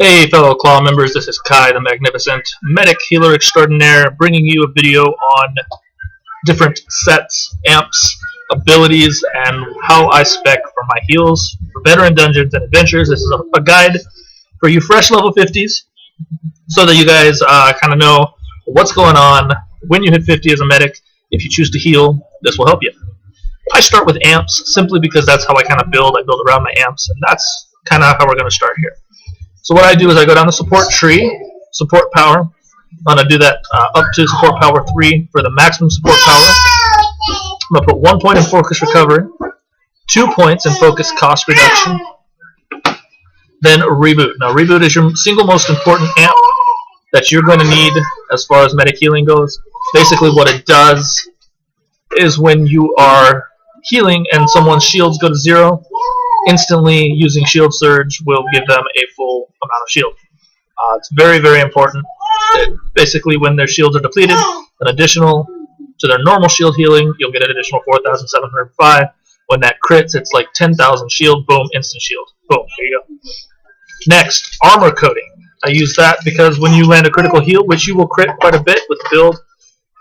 Hey fellow Claw members, this is Kai the Magnificent, Medic Healer Extraordinaire, bringing you a video on different sets, amps, abilities, and how I spec for my heals for veteran dungeons and adventures. This is a guide for you fresh level 50s, so that you guys kind of know what's going on when you hit 50 as a medic. If you choose to heal, this will help you. I start with amps simply because that's how I kind of build. I build around my amps, and that's kind of how we're going to start here. So what I do is I go down the support tree, support power. I'm going to do that up to support power 3 for the maximum support power. I'm going to put 1 point in focus recovery, 2 points in focus cost reduction, then reboot. Now reboot is your single most important amp that you're going to need as far as medic healing goes. Basically what it does is when you are healing and someone's shields go to 0, instantly using Shield Surge will give them a full amount of shield. It's very, very important. Basically, when their shields are depleted, an additional to their normal shield healing, you'll get an additional 4,705. When that crits, it's like 10,000 shield. Boom, instant shield. Boom, there you go. Next, armor coating. I use that because when you land a critical heal, which you will crit quite a bit with the build,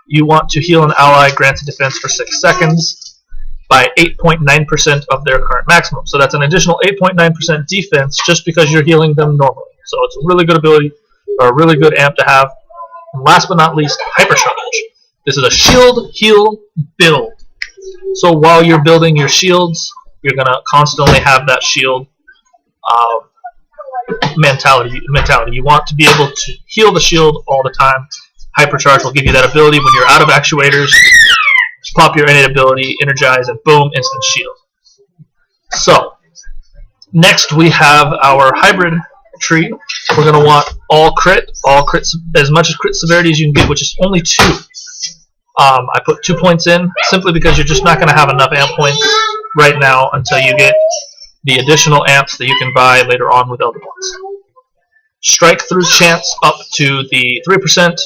you want to heal an ally granted defense for 6 seconds. By 8.9% of their current maximum. So that's an additional 8.9% defense just because you're healing them normally. So it's a really good ability, or a really good amp to have. And last but not least, Hypercharge. This is a shield heal build. So while you're building your shields, you're going to constantly have that shield mentality. You want to be able to heal the shield all the time. Hypercharge will give you that ability when you're out of actuators. Just pop your innate ability, energize, and boom, instant shield. So, next we have our hybrid tree. We're going to want all crit, as much as crit severity as you can get, which is only 2. I put 2 points in, simply because you're just not going to have enough amp points right now until you get the additional amps that you can buy later on with Elder Ones. Strike through chance up to the 3%.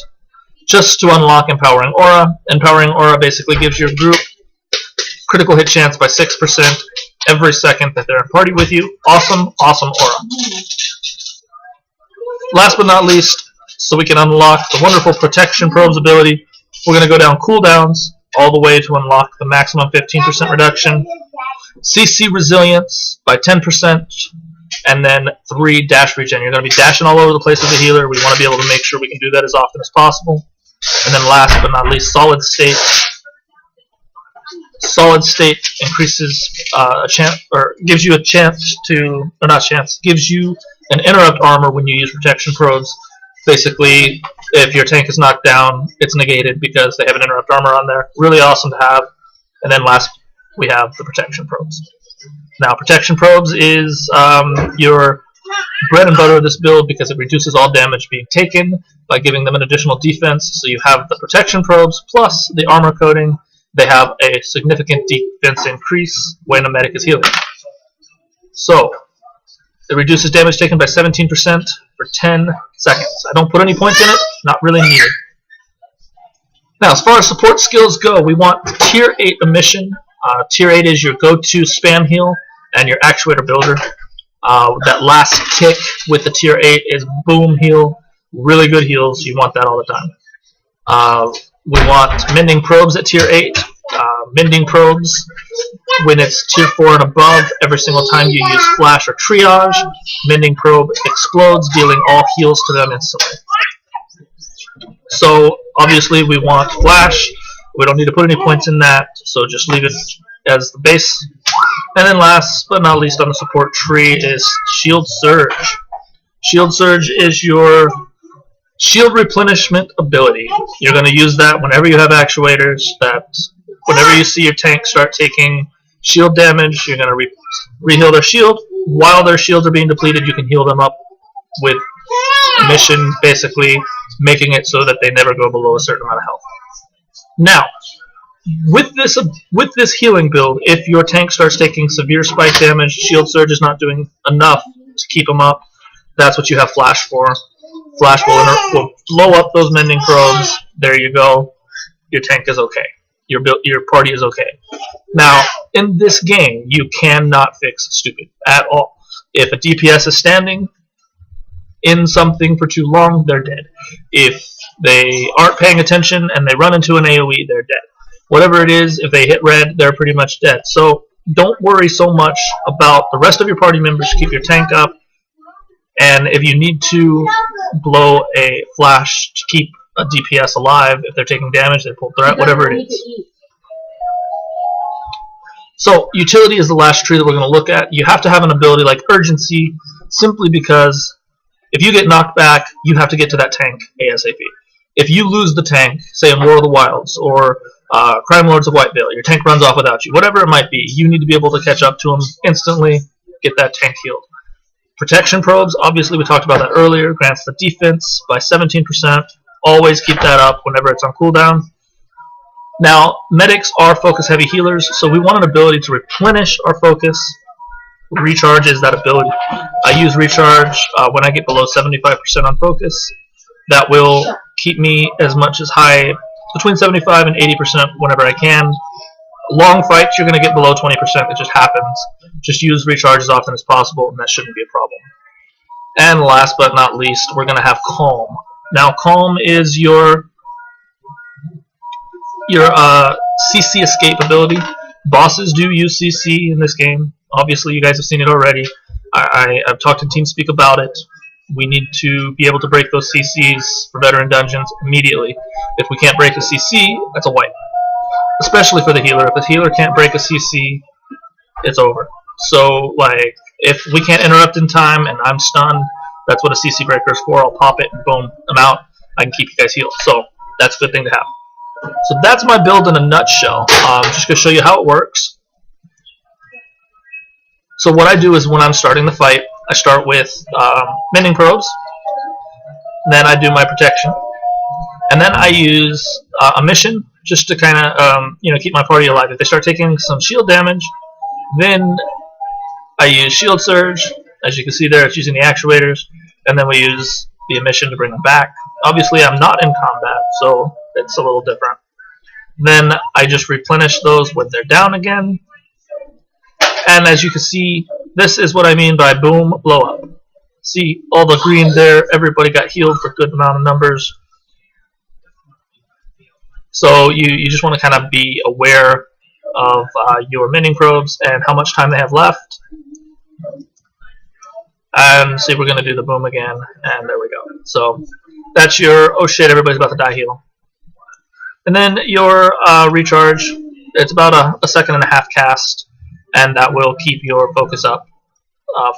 Just to unlock Empowering Aura. Empowering Aura basically gives your group critical hit chance by 6% every second that they're in party with you. Awesome, awesome aura. Last but not least, so we can unlock the wonderful Protection Probes ability, we're going to go down cooldowns all the way to unlock the maximum 15% reduction. CC Resilience by 10%, and then 3 dash regen. You're going to be dashing all over the place as a healer. We want to be able to make sure we can do that as often as possible. And then last but not least, Solid State. Solid State increases a chance, or gives you a chance to, or not chance, gives you an interrupt armor when you use Protection Probes. Basically, if your tank is knocked down, it's negated because they have an interrupt armor on there. Really awesome to have. And then last, we have the Protection Probes. Now, Protection Probes is your bread and butter of this build because it reduces all damage being taken by giving them an additional defense. So you have the Protection Probes plus the armor coating. They have a significant defense increase when a medic is healing. So it reduces damage taken by 17% for 10 seconds. I don't put any points in it, not really needed. Now, as far as support skills go, we want Tier 8 Emission. Tier 8 is your go-to spam heal and your actuator builder. That last tick with the Tier 8 is Boom Heal. Really good heals. You want that all the time. We want Mending Probes at Tier 8. Mending Probes, when it's Tier 4 and above, every single time you use Flash or Triage, Mending Probe explodes, dealing all heals to them instantly. So, obviously, we want Flash. We don't need to put any points in that, so just leave it as the base. And then last but not least on the support tree is Shield Surge. Shield Surge is your shield replenishment ability. You're going to use that whenever you have actuators, that whenever you see your tank start taking shield damage, you're going to re-heal their shield. While their shields are being depleted, you can heal them up with Mission, basically making it so that they never go below a certain amount of health. Now, with this healing build, if your tank starts taking severe spike damage, Shield Surge is not doing enough to keep them up, that's what you have Flash for. Flash will blow up those Mending Probes. There you go. Your tank is okay. Your party is okay. Now, in this game, you cannot fix stupid at all. If a DPS is standing, in something for too long, they're dead. If they aren't paying attention and they run into an AoE, they're dead. Whatever it is, if they hit red, they're pretty much dead. So don't worry so much about the rest of your party members. Keep your tank up, and if you need to blow a flash to keep a DPS alive, if they're taking damage, they pull threat, whatever it is. So utility is the last tree that we're going to look at. You have to have an ability like urgency, simply because if you get knocked back, you have to get to that tank ASAP. If you lose the tank, say in War of the Wilds or Crime Lords of Whitevale, your tank runs off without you, whatever it might be, you need to be able to catch up to them instantly, get that tank healed. Protection probes, obviously we talked about that earlier, grants the defense by 17%. Always keep that up whenever it's on cooldown. Now, medics are focus heavy healers, so we want an ability to replenish our focus. Recharge is that ability. I use recharge when I get below 75% on focus. That will keep me as much as high between 75 and 80% whenever I can. Long fights, you're going to get below 20%. It just happens. Just use recharge as often as possible, and that shouldn't be a problem. And last but not least, we're going to have Calm. Now, Calm is your CC escape ability. Bosses do use CC in this game. Obviously, you guys have seen it already. I've talked to TeamSpeak about it. We need to be able to break those CCs for veteran dungeons immediately. If we can't break a CC, that's a wipe. Especially for the healer. If the healer can't break a CC, it's over. So, like, if we can't interrupt in time and I'm stunned, that's what a CC breaker is for. I'll pop it and boom, I'm out. I can keep you guys healed. So, that's a good thing to have. So that's my build in a nutshell. Just going to show you how it works. So what I do is when I'm starting the fight, I start with mending probes, then I do my protection, and then I use a mission just to kind of keep my party alive. If they start taking some shield damage, then I use shield surge. As you can see there, it's using the actuators, and then we use the emission to bring them back. Obviously, I'm not in combat, so it's a little different. Then I just replenish those when they're down again. And as you can see, this is what I mean by boom, blow up. See all the green there, everybody got healed for a good amount of numbers. So you just want to kind of be aware of your mending probes and how much time they have left. And see, we're going to do the boom again, and there we go. So that's your, oh shit, everybody's about to die heal. And then your recharge, it's about a second and a half cast, and that will keep your focus up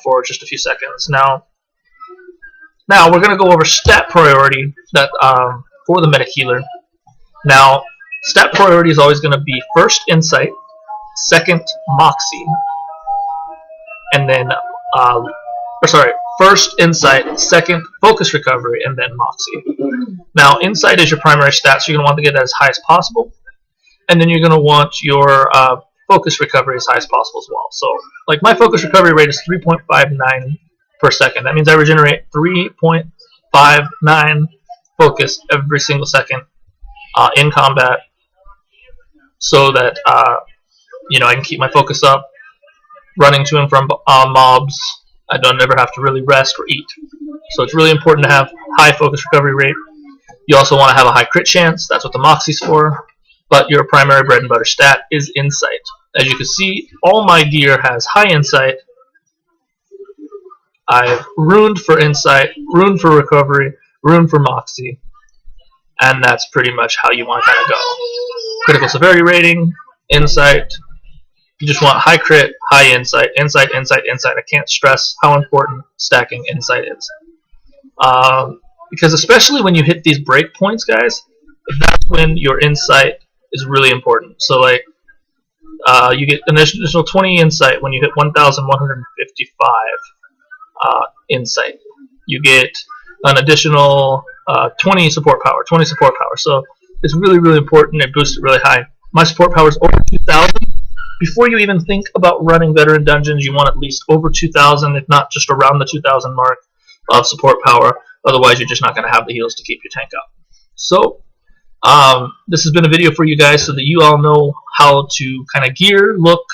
for just a few seconds. Now we're going to go over stat priority that for the medic healer. Now, stat priority is always going to be first Insight, second Moxie, and then first Insight, second Focus Recovery, and then Moxie. Now, Insight is your primary stat, so you're going to want to get that as high as possible, and then you're going to want your Focus Recovery as high as possible as well. So, like, my Focus Recovery rate is 3.59 per second. That means I regenerate 3.59 focus every single second in combat, so that I can keep my focus up, running to and from mobs. I don't ever have to really rest or eat. So it's really important to have high focus recovery rate. You also want to have a high crit chance. That's what the Moxie's for. But your primary bread and butter stat is Insight. As you can see, all my gear has high Insight. I've ruined for Insight, ruined for recovery, ruined for Moxie. And that's pretty much how you want to kind of go. Critical severity rating, Insight. You just want high crit, high Insight, Insight, Insight, Insight. I can't stress how important stacking Insight is. Because especially when you hit these break points, guys, that's when your Insight is really important. So, like, you get an additional 20 Insight when you hit 1,155 Insight. You get an additional 20 support power, So it's really, really important. It boosts it really high. My support power is over 2,000. Before you even think about running veteran dungeons, you want at least over 2,000, if not just around the 2,000 mark of support power. Otherwise, you're just not going to have the heals to keep your tank up. So, this has been a video for you guys so that you all know how to kind of gear, look,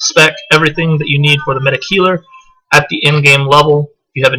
spec, everything that you need for the medic healer at the in-game level. If you have any